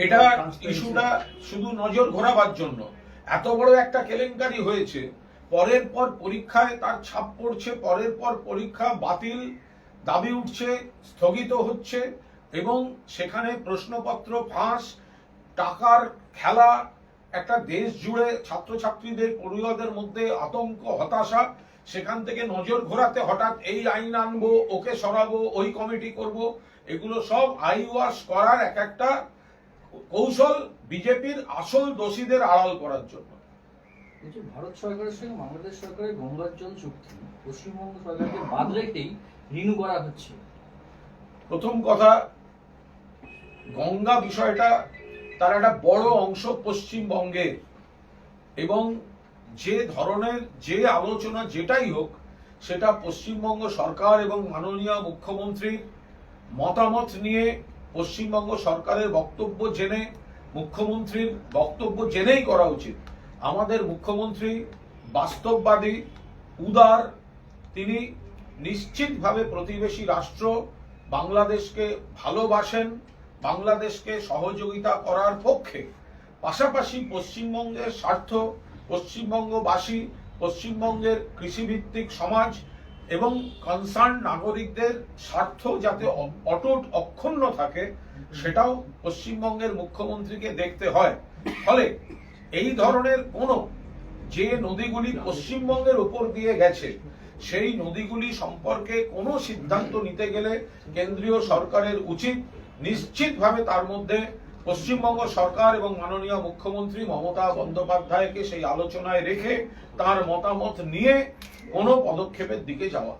এটা ইস্যুটা শুধু নজর ঘোরাবার জন্য এত বড় একটা কেলেঙ্কারি হয়েছে, পরের পর পরীক্ষায় তার ছাপ পড়ছে, পরের পর পরীক্ষা বাতিল দাবি উঠছে, স্থগিত হচ্ছে এবং সেখানে প্রশ্নপত্র ফাঁস, টাকার খেলা, একটা দেশ জুড়ে ছাত্রছাত্রীদের পড়ুয়াদের মধ্যে আতঙ্ক, হতাশা, সেখান থেকে নজর ঘোরাতে হঠাৎ এই আইন আনবো, ওকে সরাবো, ওই কমিটি করব, এগুলো সব আই ওয়াশ করার এক একটা কৌশল বিজেপির আসল দোষীদের আড়াল করার জন্য। ভারত সরকারের সঙ্গে বাংলাদেশ সরকারের গঙ্গার জল চুক্তি পশ্চিমবঙ্গ সরকারকে বাদ রেখেই রিনিউ করা হচ্ছে। প্রথম কথা, গঙ্গা বিষয়টা তার একটা বড় অংশ পশ্চিমবঙ্গে, এবং যে ধরনের যে আলোচনা যেটাই হোক সেটা পশ্চিমবঙ্গ সরকার এবং মাননীয় মুখ্যমন্ত্রীর মতামত নিয়ে, পশ্চিমবঙ্গ সরকারের বক্তব্য জেনে, মুখ্যমন্ত্রীর বক্তব্য জেনেই করা উচিত। আমাদের মুখ্যমন্ত্রী বাস্তববাদী, উদার, তিনি নিশ্চিতভাবে প্রতিবেশী রাষ্ট্র বাংলাদেশকে ভালোবাসেন, বাংলাদেশকে সহযোগিতা করার পক্ষে। পাশাপাশি পশ্চিমবঙ্গের স্বার্থ, পশ্চিমবঙ্গবাসী, পশ্চিমবঙ্গের কৃষিভিত্তিক সমাজ এবং কনসার্ন নাগরিকদের স্বার্থ যাতে অটুট অক্ষুণ্ণ থাকে, সেটাও পশ্চিমবঙ্গের মুখ্যমন্ত্রীকে দেখতে হয়। ফলে এই ধরনের কোনো যে নদীগুলি পশ্চিমবঙ্গের উপর দিয়ে গেছে, সেই নদীগুলি সম্পর্কে কোনো সিদ্ধান্ত নিতে গেলে কেন্দ্রীয় সরকারের উচিত নিশ্চিতভাবে তার মধ্যে পশ্চিমবঙ্গ সরকার এবং মাননীয় মুখ্যমন্ত্রী মমতা বন্দ্যোপাধ্যায়কে সেই আলোচনায় রেখে তার মতামত নিয়ে কোনো পদক্ষেপের দিকে যাওয়া।